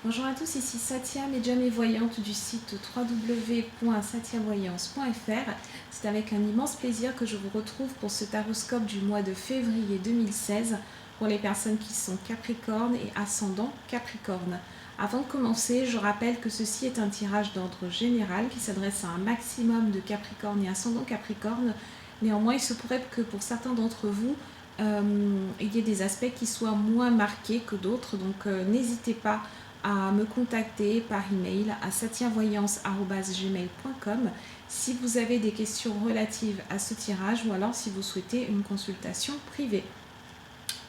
Bonjour à tous, ici Satia, médium et voyante du site www.satiavoyance.fr. C'est avec un immense plaisir que je vous retrouve pour ce taroscope du mois de février 2016 pour les personnes qui sont Capricorne et ascendant Capricorne. Avant de commencer, je rappelle que ceci est un tirage d'ordre général qui s'adresse à un maximum de Capricorne et ascendant Capricorne. Néanmoins, il se pourrait que pour certains d'entre vous, il y ait des aspects qui soient moins marqués que d'autres, donc n'hésitez pas à me contacter par email à satiavoyance@gmail.com si vous avez des questions relatives à ce tirage ou alors si vous souhaitez une consultation privée.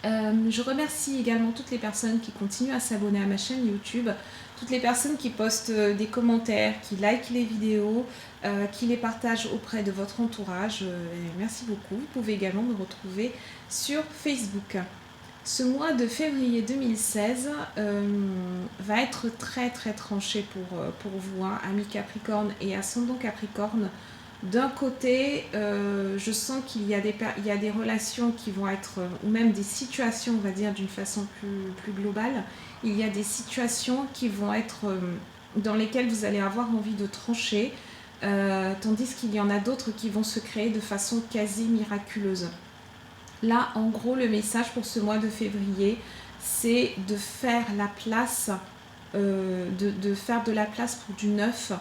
Je remercie également toutes les personnes qui continuent à s'abonner à ma chaîne YouTube, toutes les personnes qui postent des commentaires, qui likent les vidéos, qui les partagent auprès de votre entourage. Merci beaucoup. Vous pouvez également me retrouver sur Facebook. Ce mois de février 2016 va être très tranché pour vous, hein, amis Capricorne et ascendant Capricorne. D'un côté, je sens qu'il y a des relations qui vont être, ou même des situations, on va dire d'une façon plus globale, il y a des situations qui vont être dans lesquelles vous allez avoir envie de trancher, tandis qu'il y en a d'autres qui vont se créer de façon quasi miraculeuse. Là, en gros, le message pour ce mois de février, c'est de faire la place, de faire de la place pour du neuf,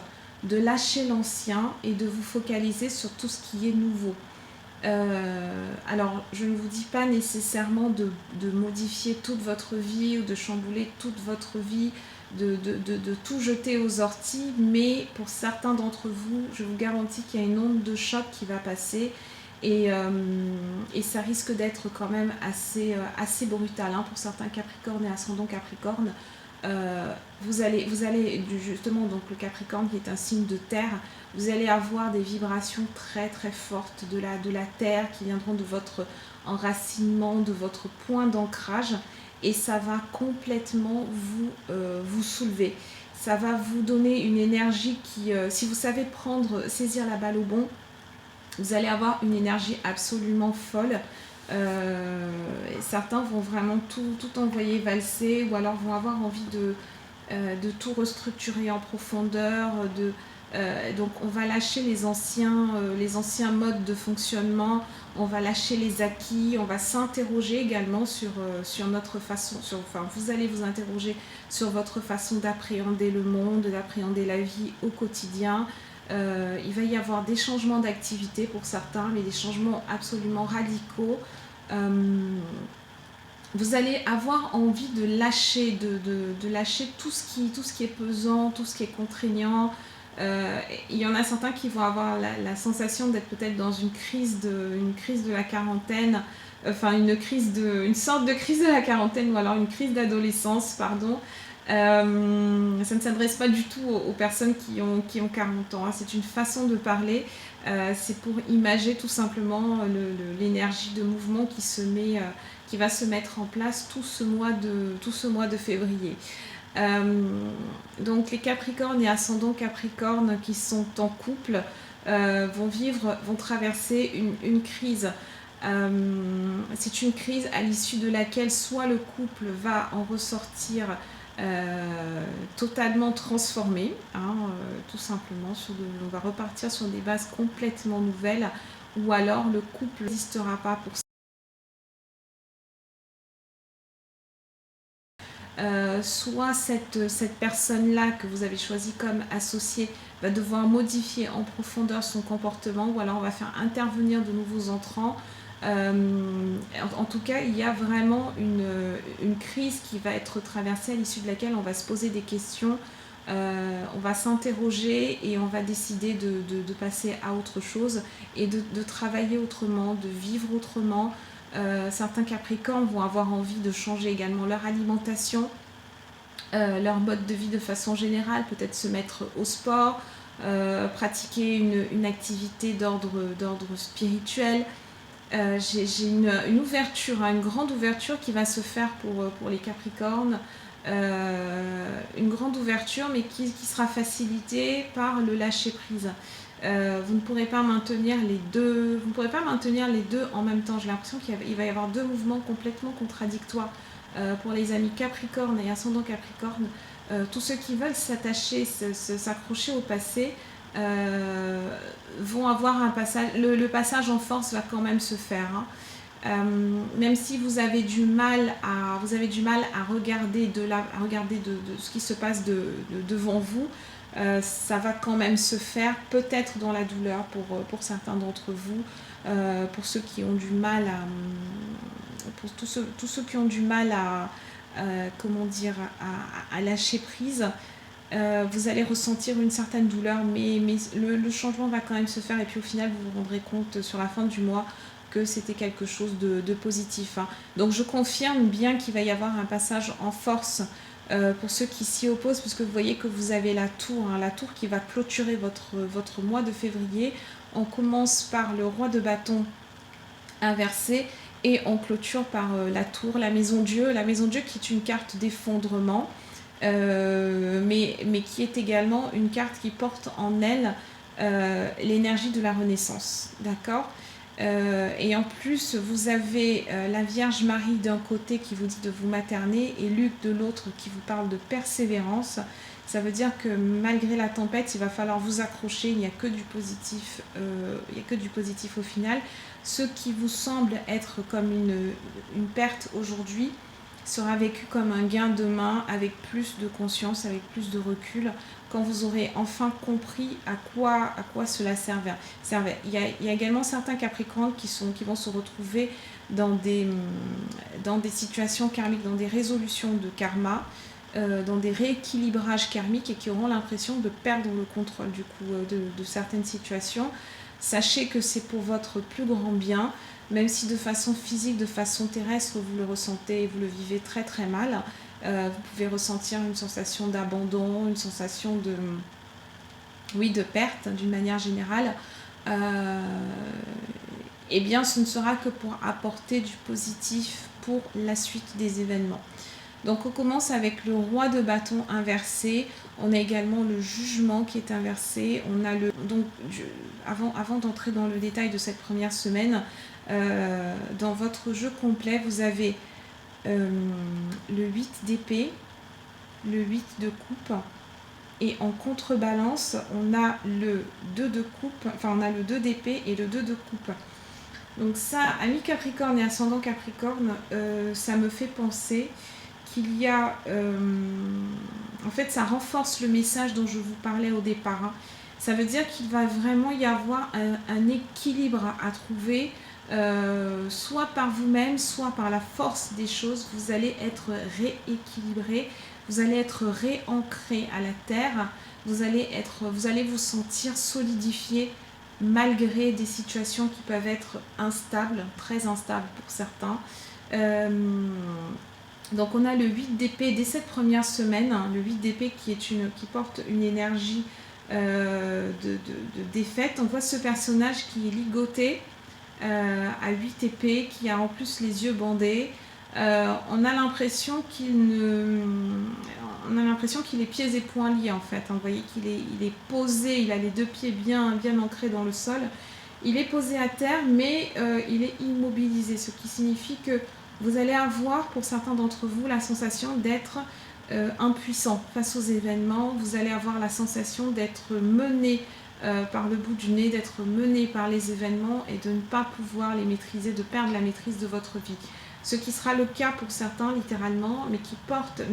de lâcher l'ancien et de vous focaliser sur tout ce qui est nouveau. Alors, je ne vous dis pas nécessairement de modifier toute votre vie ou de chambouler toute votre vie, de tout jeter aux orties, mais pour certains d'entre vous, je vous garantis qu'il y a une onde de choc qui va passer et ça risque d'être quand même assez brutal, hein, pour certains Capricornes et ascendant Capricorne. Vous allez justement, donc le Capricorne qui est un signe de terre, vous allez avoir des vibrations très fortes de la terre qui viendront de votre enracinement, de votre point d'ancrage, et ça va complètement vous soulever. Ça va vous donner une énergie qui, si vous savez saisir la balle au bon, vous allez avoir une énergie absolument folle. Certains vont vraiment tout envoyer valser, ou alors vont avoir envie de tout restructurer en profondeur. Donc on va lâcher les anciens modes de fonctionnement, on va lâcher les acquis, on va s'interroger également sur notre façon, vous allez vous interroger sur votre façon d'appréhender le monde, d'appréhender la vie au quotidien. Il va y avoir des changements d'activité pour certains, mais des changements absolument radicaux. Vous allez avoir envie de lâcher, de lâcher tout ce qui est pesant, tout ce qui est contraignant. Il y en a certains qui vont avoir la sensation d'être peut-être dans une crise de la quarantaine, enfin une sorte de crise de la quarantaine, ou alors une crise d'adolescence, pardon. Ça ne s'adresse pas du tout aux personnes qui ont 40 ans, hein. C'est une façon de parler, c'est pour imager tout simplement l'énergie de mouvement qui va se mettre en place tout ce mois de février. Donc les Capricornes et ascendants Capricorne qui sont en couple vont traverser une crise. C'est une crise à l'issue de laquelle soit le couple va en ressortir totalement transformé, hein, tout simplement, on va repartir sur des bases complètement nouvelles, ou alors le couple n'existera pas pour ça. Soit cette personne-là que vous avez choisie comme associée va devoir modifier en profondeur son comportement, ou alors on va faire intervenir de nouveaux entrants. En tout cas, il y a vraiment une crise qui va être traversée, à l'issue de laquelle on va se poser des questions, on va s'interroger et on va décider de passer à autre chose et de travailler autrement, de vivre autrement. Certains Capricornes vont avoir envie de changer également leur alimentation, leur mode de vie de façon générale, peut-être se mettre au sport, pratiquer une activité d'ordre spirituel. J'ai une ouverture, hein, une grande ouverture qui va se faire pour les Capricornes, une grande ouverture, mais qui sera facilitée par le lâcher prise. Vous ne pourrez pas maintenir les deux en même temps. J'ai l'impression qu'il va y avoir deux mouvements complètement contradictoires Pour les amis Capricorne et ascendant Capricorne, tous ceux qui veulent s'attacher, s'accrocher au passé, vont avoir un passage, le passage en force va quand même se faire, hein. Même si vous avez du mal à regarder de ce qui se passe devant vous, ça va quand même se faire, peut-être dans la douleur pour certains d'entre vous, pour ceux qui ont du mal pour tous ceux qui ont du mal comment dire, à lâcher prise. Vous allez ressentir une certaine douleur, mais le changement va quand même se faire, et puis au final vous vous rendrez compte sur la fin du mois que c'était quelque chose de positif, hein. Donc je confirme bien qu'il va y avoir un passage en force pour ceux qui s'y opposent, puisque vous voyez que vous avez la tour, hein, la tour qui va clôturer votre mois de février. On commence par le roi de bâton inversé et on clôture par la tour, la maison Dieu qui est une carte d'effondrement, mais qui est également une carte qui porte en elle l'énergie de la renaissance, d'accord. Et en plus, vous avez la Vierge Marie d'un côté qui vous dit de vous materner et Luc de l'autre qui vous parle de persévérance. Ça veut dire que malgré la tempête, il va falloir vous accrocher, il n'y a que du positif, au final. Ce qui vous semble être comme une perte aujourd'hui sera vécu comme un gain demain, avec plus de conscience, avec plus de recul, quand vous aurez enfin compris à quoi cela servait. Il y a également certains Capricornes qui vont se retrouver dans des situations karmiques, dans des résolutions de karma, dans des rééquilibrages karmiques, et qui auront l'impression de perdre le contrôle du coup de certaines situations. Sachez que c'est pour votre plus grand bien, même si de façon physique, de façon terrestre, vous le ressentez et vous le vivez très très mal. Vous pouvez ressentir une sensation d'abandon, une sensation de perte d'une manière générale. Eh bien, ce ne sera que pour apporter du positif pour la suite des événements. Donc on commence avec le roi de bâton inversé. On a également le jugement qui est inversé. On a avant d'entrer dans le détail de cette première semaine, dans votre jeu complet, vous avez le 8 d'épée, le 8 de coupe, et en contrebalance, on a le 2 de coupe, enfin on a le 2 d'épée et le 2 de coupe. Donc ça, ami Capricorne et ascendant Capricorne, ça me fait penser qu'il y a... en fait, ça renforce le message dont je vous parlais au départ, hein. Ça veut dire qu'il va vraiment y avoir un équilibre à trouver, soit par vous-même, soit par la force des choses. Vous allez être rééquilibré, vous allez être réancré à la terre, vous allez vous sentir solidifié malgré des situations qui peuvent être instables, très instables pour certains. Donc on a le 8 d'épée dès cette première semaine, hein, le 8 d'épée qui porte une énergie de défaite. On voit ce personnage qui est ligoté à 8 épées, qui a en plus les yeux bandés. On a l'impression qu'il est pieds et poings liés en fait, hein. Vous voyez qu'il est posé, il a les deux pieds bien ancrés dans le sol. Il est posé à terre, mais il est immobilisé, ce qui signifie que vous allez avoir, pour certains d'entre vous, la sensation d'être impuissant face aux événements. Vous allez avoir la sensation d'être mené par le bout du nez, d'être mené par les événements et de ne pas pouvoir les maîtriser, de perdre la maîtrise de votre vie. Ce qui sera le cas pour certains, littéralement, mais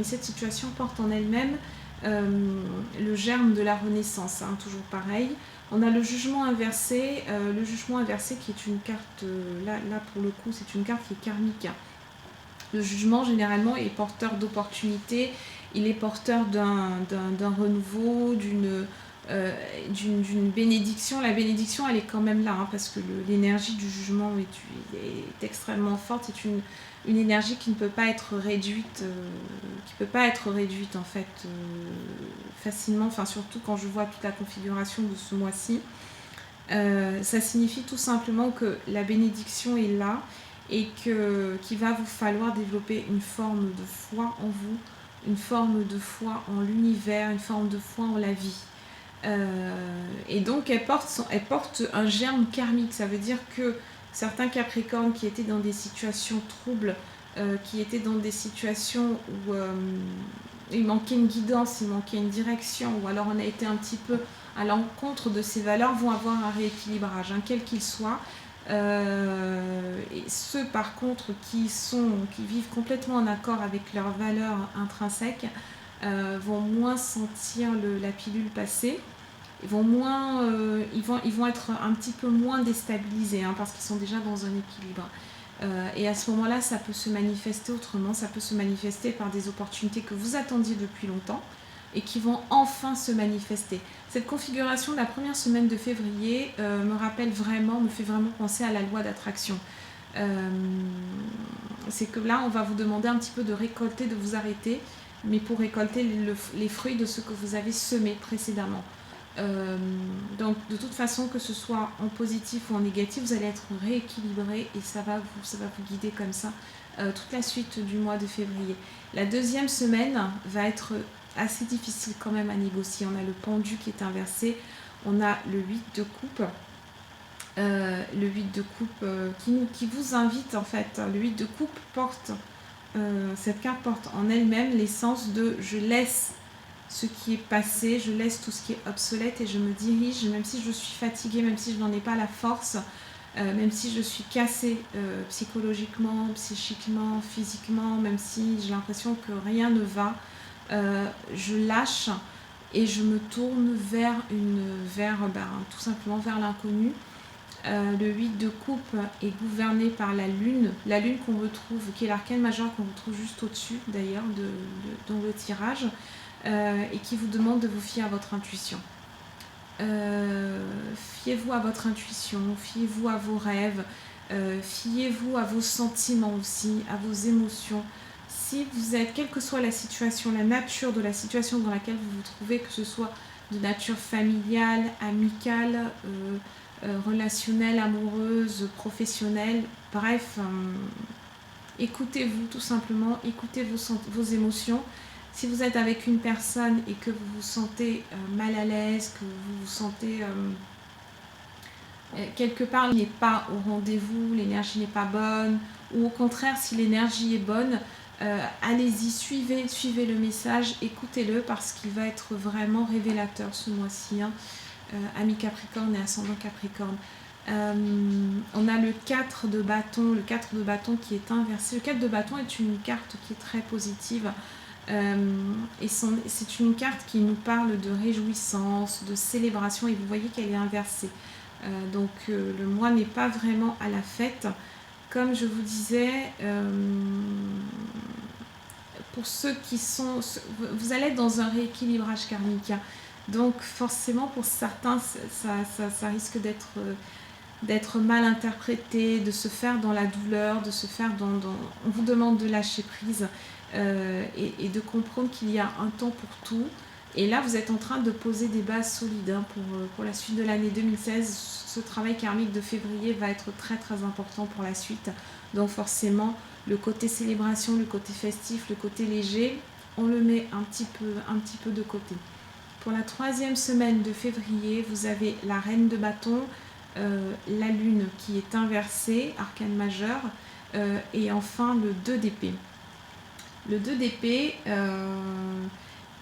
cette situation porte en elle-même le germe de la renaissance, hein, toujours pareil. On a le jugement inversé, qui est une carte, là pour le coup, c'est une carte qui est karmique, hein. Le jugement, généralement, est porteur d'opportunités, il est porteur d'un renouveau, d'une bénédiction. La bénédiction, elle est quand même là, hein, parce que l'énergie du jugement est extrêmement forte. C'est une énergie qui ne peut pas être réduite, en fait, facilement. Enfin, surtout quand je vois toute la configuration de ce mois-ci. Ça signifie tout simplement que la bénédiction est là, et qu'il va vous falloir développer une forme de foi en vous, une forme de foi en l'univers, une forme de foi en la vie. Et donc elle porte un germe karmique. Ça veut dire que certains Capricornes qui étaient dans des situations troubles qui étaient dans des situations où il manquait une guidance, il manquait une direction, ou alors on a été un petit peu à l'encontre de ces valeurs, vont avoir un rééquilibrage, hein, quel qu'il soit. Et ceux par contre qui vivent complètement en accord avec leurs valeurs intrinsèques vont moins sentir la pilule passer. Ils vont être un petit peu moins déstabilisés, hein, parce qu'ils sont déjà dans un équilibre. Et à ce moment-là, ça peut se manifester autrement, ça peut se manifester par des opportunités que vous attendiez depuis longtemps et qui vont enfin se manifester. Cette configuration de la première semaine de février me fait vraiment penser à la loi d'attraction. C'est que là, on va vous demander un petit peu de récolter, de vous arrêter, mais pour récolter les fruits de ce que vous avez semé précédemment. Donc de toute façon, que ce soit en positif ou en négatif, vous allez être rééquilibré et ça va vous guider comme ça toute la suite du mois de février. La deuxième semaine va être assez difficile quand même à négocier. On a le pendu qui est inversé, on a le 8 de coupe. Le 8 de coupe qui vous invite en fait. Le 8 de coupe porte, cette carte porte en elle-même l'essence de je laisse ce qui est passé, je laisse tout ce qui est obsolète et je me dirige, même si je suis fatiguée, même si je n'en ai pas la force, même si je suis cassée psychologiquement, psychiquement, physiquement, même si j'ai l'impression que rien ne va, je lâche et je me tourne vers tout simplement vers l'inconnu. Le 8 de coupe est gouverné par la lune qu'on retrouve, qui est l'arcane majeur qu'on retrouve juste au-dessus d'ailleurs dans le tirage, et qui vous demande de vous fier à votre intuition. Fiez-vous à votre intuition, fiez-vous à vos rêves, fiez-vous à vos sentiments aussi, à vos émotions. Si vous êtes, quelle que soit la situation, la nature de la situation dans laquelle vous vous trouvez, que ce soit de nature familiale, amicale, relationnelle, amoureuse, professionnelle, bref, écoutez-vous tout simplement, écoutez vos émotions. Si vous êtes avec une personne et que vous vous sentez mal à l'aise, que vous vous sentez quelque part il n'est pas au rendez-vous, l'énergie n'est pas bonne, ou au contraire si l'énergie est bonne, allez-y, suivez le message, écoutez-le parce qu'il va être vraiment révélateur ce mois-ci, hein. Amis Capricorne et ascendant Capricorne. On a le 4 de bâton, qui est inversé. Le 4 de bâton est une carte qui est très positive. Et c'est une carte qui nous parle de réjouissance, de célébration, et vous voyez qu'elle est inversée. Donc le mois n'est pas vraiment à la fête. Comme je vous disais, pour ceux qui sont... Vous allez être dans un rééquilibrage karmique. Donc forcément pour certains, ça risque d'être mal interprété, de se faire dans la douleur, de se faire on vous demande de lâcher prise. Et de comprendre qu'il y a un temps pour tout. Et là, vous êtes en train de poser des bases solides, hein, pour la suite de l'année 2016. Ce travail karmique de février va être très très important pour la suite. Donc forcément, le côté célébration, le côté festif, le côté léger, on le met un petit peu de côté. Pour la troisième semaine de février, vous avez la reine de bâton, la lune qui est inversée, arcane majeur, et enfin le 2 d'épée. Le 2 d'épée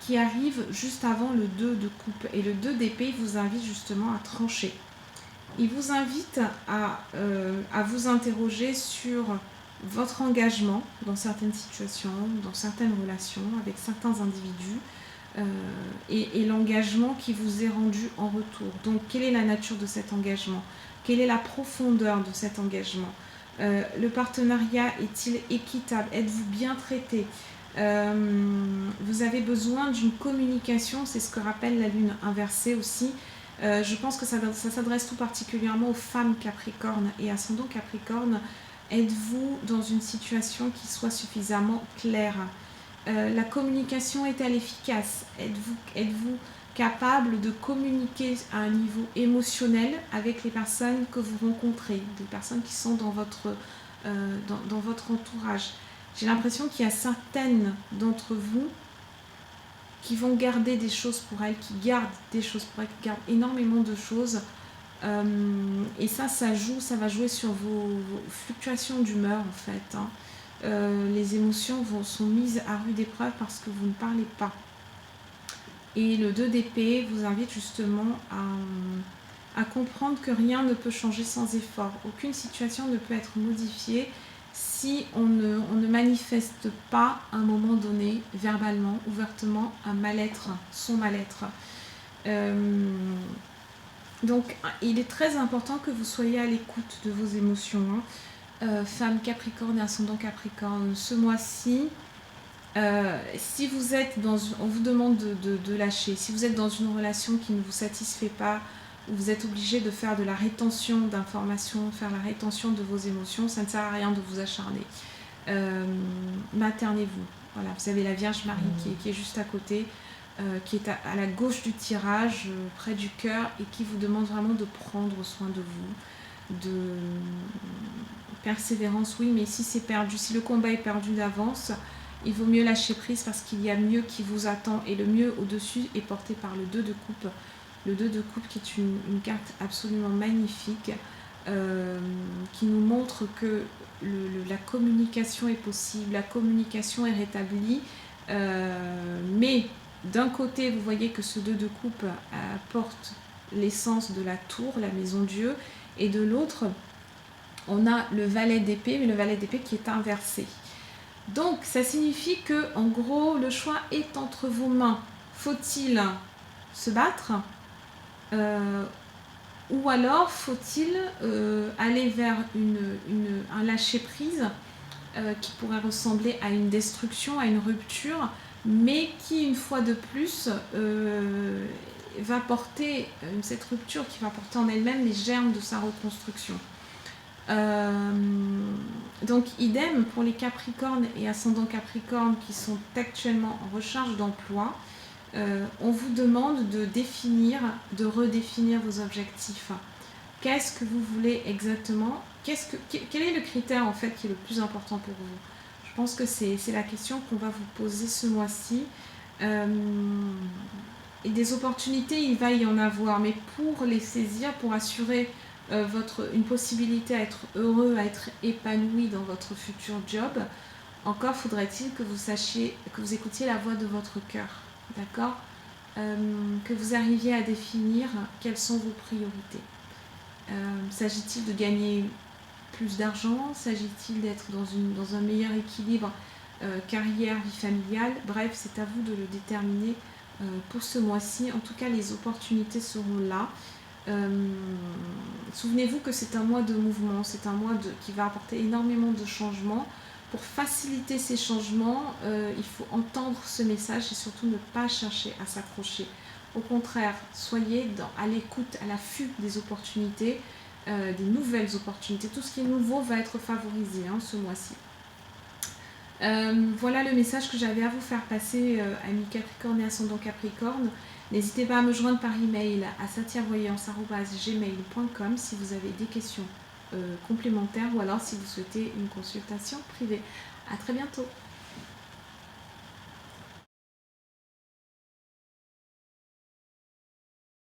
qui arrive juste avant le 2 de coupe. Et le 2 d'épée vous invite justement à trancher. Il vous invite à vous interroger sur votre engagement dans certaines situations, dans certaines relations, avec certains individus, et l'engagement qui vous est rendu en retour. Donc, quelle est la nature de cet engagement? Quelle est la profondeur de cet engagement? Le partenariat est-il équitable? Êtes-vous bien traité? Vous avez besoin d'une communication, c'est ce que rappelle la lune inversée aussi. Je pense que ça s'adresse tout particulièrement aux femmes Capricorne et ascendant Capricorne. Êtes-vous dans une situation qui soit suffisamment claire? La communication est-elle efficace? Êtes-vous capable de communiquer à un niveau émotionnel avec les personnes que vous rencontrez, des personnes qui sont dans votre entourage? J'ai l'impression qu'il y a certaines d'entre vous qui vont garder des choses pour elles, qui gardent des choses pour elles, qui gardent énormément de choses. Et ça va jouer sur vos fluctuations d'humeur en fait, hein. les émotions sont mises à rude épreuve parce que vous ne parlez pas. Et le 2 d'épée vous invite justement à comprendre que rien ne peut changer sans effort. Aucune situation ne peut être modifiée si on ne manifeste pas à un moment donné, verbalement, ouvertement, un mal-être, son mal-être. Donc, il est très important que vous soyez à l'écoute de vos émotions. Femme Capricorne et ascendant Capricorne, ce mois-ci, si vous êtes on vous demande de lâcher. Si vous êtes dans une relation qui ne vous satisfait pas, où vous êtes obligé de faire de la rétention d'informations, faire la rétention de vos émotions, ça ne sert à rien de vous acharner. Maternez-vous. Voilà, vous avez la Vierge Marie qui est juste à côté, qui est à la gauche du tirage, près du cœur, et qui vous demande vraiment de prendre soin de vous, de persévérance, oui, mais si c'est perdu, si le combat est perdu d'avance, il vaut mieux lâcher prise parce qu'il y a mieux qui vous attend, et le mieux au-dessus est porté par le 2 de coupe. Le 2 de coupe qui est une carte absolument magnifique, qui nous montre que la communication est possible, la communication est rétablie, mais d'un côté vous voyez que ce 2 de coupe apporte l'essence de la tour, la maison Dieu, et de l'autre on a le valet d'épée, mais le valet d'épée qui est inversé. Donc ça signifie que en gros le choix est entre vos mains. Faut-il se battre ou alors faut-il aller vers un lâcher-prise qui pourrait ressembler à une destruction, à une rupture, mais qui une fois de plus va porter, cette rupture qui va porter en elle-même les germes de sa reconstruction. Donc idem pour les Capricornes et ascendants Capricorne qui sont actuellement en recherche d'emploi. On vous demande de redéfinir vos objectifs. Qu'est-ce que vous voulez exactement? Quel est le critère en fait qui est le plus important pour vous? Je pense que c'est la question qu'on va vous poser ce mois-ci. Et des opportunités, il va y en avoir, mais pour les saisir, pour assurer une possibilité à être heureux, à être épanoui dans votre futur job, encore faudrait-il que vous sachiez, que vous écoutiez la voix de votre cœur, d'accord, que vous arriviez à définir quelles sont vos priorités. S'agit-il de gagner plus d'argent? S'agit-il d'être dans un meilleur équilibre carrière, vie familiale? Bref, c'est à vous de le déterminer pour ce mois-ci. En tout cas, les opportunités seront là. Souvenez-vous que c'est un mois de mouvement, c'est un mois qui va apporter énormément de changements. Pour faciliter ces changements, il faut entendre ce message et surtout ne pas chercher à s'accrocher. Au contraire, soyez à l'écoute, à l'affût des opportunités, des nouvelles opportunités. Tout ce qui est nouveau va être favorisé ce mois-ci. Voilà le message que j'avais à vous faire passer, amis Capricorne et ascendant Capricorne. N'hésitez pas à me joindre par email à satiavoyance@gmail.com si vous avez des questions complémentaires ou alors si vous souhaitez une consultation privée. À très bientôt.